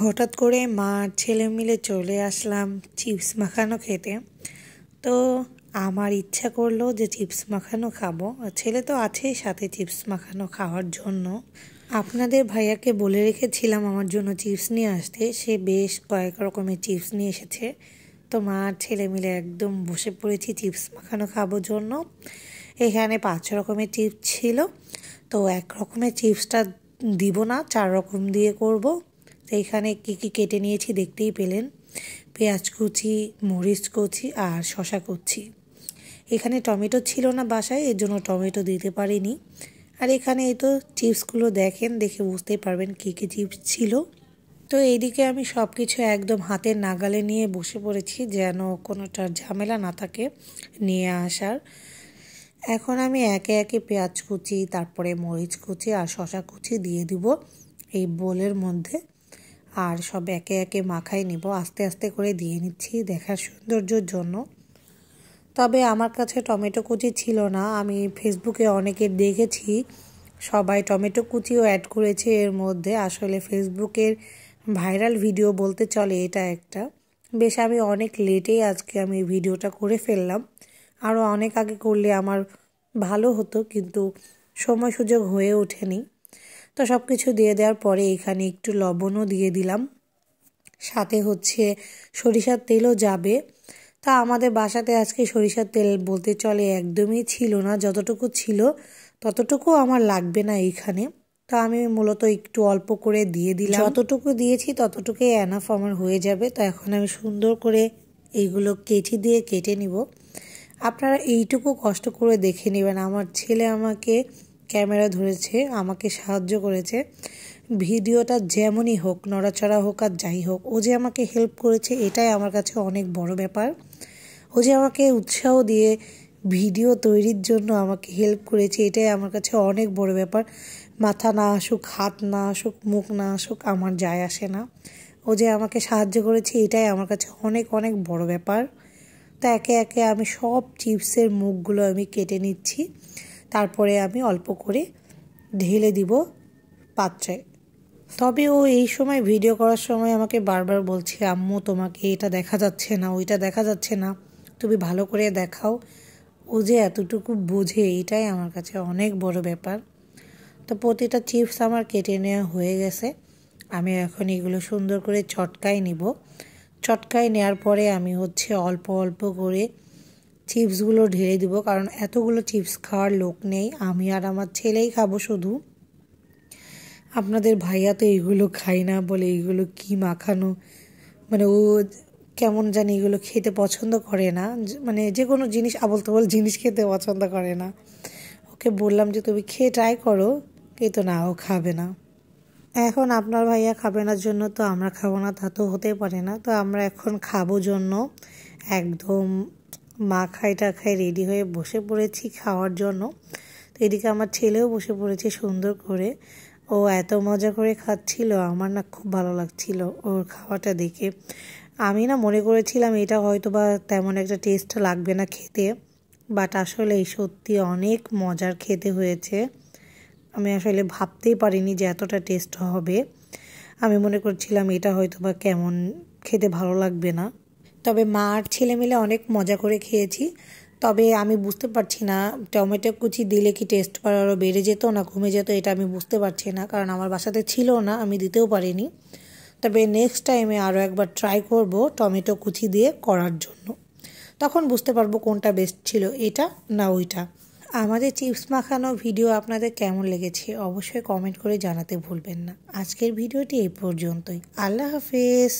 হঠাৎ করে মা আর ছেলে মিলে চলে আসলাম চিপস মাখানো খেতে। তো আমার ইচ্ছা করলো যে চিপস মাখানো খাবো, আর ছেলে তো আছেই সাথে চিপস মাখানো খাওয়ার জন্য। আপনাদের ভাইয়াকে বলে রেখেছিলাম আমার জন্য চিপস নিয়ে আসতে, সে বেশ কয়েক রকমের চিপস নিয়ে এসেছে। তো মা আর ছেলে মিলে একদম বসে পড়েছি চিপস মাখানো খাবোর জন্য। এখানে 5 রকমের চিপস ছিল, তো এক রকমের চিপসটা দিব না, 4 রকম দিয়ে করব। তো এখানে কী কী কেটে নিয়েছি দেখতেই পেলেন, পেঁয়াজ কুচি, মরিচ কুচি আর শসা কুচি। এখানে টমেটো ছিল না বাসায়, এর জন্য টমেটো দিতে পারিনি। আর এখানে এই তো চিপসগুলো দেখেন, দেখে বুঝতেই পারবেন কী কী চিপস ছিল। তো এইদিকে আমি সব কিছু একদম হাতের নাগালে নিয়ে বসে পড়েছি, যেন কোনোটার ঝামেলা না থাকে নিয়ে আসার। এখন আমি একে একে পেঁয়াজ কুচি, তারপরে মরিচ কুচি আর শসা কুচি দিয়ে দিব এই বোলের মধ্যে, আর সব একে একে মাখাই নিব। আস্তে আস্তে করে দিয়ে নিচ্ছি দেখার সৌন্দর্যের জন্য। তবে আমার কাছে টমেটো কুচি ছিল না, আমি ফেসবুকে অনেকের দেখেছি সবাই টমেটো কুচিও অ্যাড করেছে এর মধ্যে। আসলে ফেসবুকের ভাইরাল ভিডিও বলতে চলে এটা একটা। বেশ আমি অনেক লেটেই আজকে আমি ভিডিওটা করে ফেললাম, আরও অনেক আগে করলে আমার ভালো হতো, কিন্তু সময় সুযোগ হয়ে ওঠেনি। তো সব কিছু দিয়ে দেওয়ার পরে এখানে একটু লবণও দিয়ে দিলাম, সাথে হচ্ছে সরিষার তেলও যাবে। তা আমাদের বাসাতে আজকে সরিষার তেল বলতে চলে একদমই ছিল না, যতটুকু ছিল ততটুকু আমার লাগবে না এইখানে। তো আমি মূলত একটু অল্প করে দিয়ে দিলাম, যতটুকু দিয়েছি ততটুকুই এনাফ আমার হয়ে যাবে। তো এখন আমি সুন্দর করে এইগুলো কেচি দিয়ে কেটে নিব। আপনারা এইটুকু কষ্ট করে দেখে নেবেন, আমার ছেলে আমাকে ক্যামেরা ধরেছে, আমাকে সাহায্য করেছে। ভিডিওটা যেমনই হোক, নড়াচড়া হোক আর যাই হোক, ও যে আমাকে হেল্প করেছে এটাই আমার কাছে অনেক বড় ব্যাপার। ও যে আমাকে উৎসাহ দিয়ে ভিডিও তৈরির জন্য আমাকে হেল্প করেছে, এটাই আমার কাছে অনেক বড় ব্যাপার। মাথা না আসুক, হাত না আসুক, মুখ না আসুক, আমার যায় আসে না। ও যে আমাকে সাহায্য করেছে এটাই আমার কাছে অনেক অনেক বড় ব্যাপার। তো একে একে আমি সব চিপসের মুখগুলো আমি কেটে নিচ্ছি, তারপরে আমি অল্প করে ঢেলে দিব পাত্রে। তবে ও এই সময় ভিডিও করার সময় আমাকে বারবার বলছে, আম্মু তোমাকে এটা দেখা যাচ্ছে না, ওইটা দেখা যাচ্ছে না, তুমি ভালো করে দেখাও। ও যে এতটুকু বোঝে এটাই আমার কাছে অনেক বড় ব্যাপার। তো প্রতিটা চিপস আমার কেটে নেওয়া হয়ে গেছে, আমি এখন এগুলো সুন্দর করে চটকায় নিব। চটকায় নেওয়ার পরে আমি হচ্ছে অল্প অল্প করে চিপসগুলো ঢেলে দিব, কারণ এতগুলো চিপস খাওয়ার লোক নেই, আমি আর আমার ছেলেই খাবো শুধু। আপনাদের ভাইয়া তো এইগুলো খায় না, বলে এইগুলো কি মাখানো, মানে ও কেমন জানি এগুলো খেতে পছন্দ করে না, মানে যে কোনো জিনিস আবল তাবল জিনিস খেতে পছন্দ করে না। ওকে বললাম যে তুমি খেয়ে ট্রাই করো, কিন্তু না, ও খাবে না। এখন আপনার ভাইয়া খাবে না জন্য তো আমরা খাবো না, তা তো হতে পারে না। তো আমরা এখন খাবো জন্য একদম মাখাই টাখাই রেডি হয়ে বসে পড়েছি খাওয়ার জন্য। তো এদিকে আমার ছেলেও বসে পড়েছে সুন্দর করে, ও এত মজা করে খাচ্ছিল, আমার না খুব ভালো লাগছিল ওর খাওয়াটা দেখে। আমি না মনে করেছিলাম এটা হয়তো বা তেমন একটা টেস্ট লাগবে না খেতে, বাট আসলে সত্যি অনেক মজার খেতে হয়েছে। আমি আসলে ভাবতেই পারিনি যে এতটা টেস্ট হবে। আমি মনে করছিলাম এটা হয়তো বা কেমন খেতে ভালো লাগবে না। তবে মা আর ছেলে মিলে অনেক মজা করে খেয়েছি। তবে আমি বুঝতে পারছি না টমেটো কুচি দিলে কি টেস্ট আরও বেড়ে যেত না কমে যেত, এটা আমি বুঝতে পারছি না, কারণ আমার বাসাতে ছিল না, আমি দিতেও পারিনি। তবে নেক্সট টাইমে আরও একবার ট্রাই করব টমেটো কুচি দিয়ে করার জন্য, তখন বুঝতে পারবো কোনটা বেস্ট ছিল, এটা না ওইটা। আমাদের চিপস মাখানো ভিডিও আপনাদের কেমন লেগেছে অবশ্যই কমেন্ট করে জানাতে ভুলবেন না। আজকের ভিডিওটি এই পর্যন্তই। আল্লাহ হাফেজ।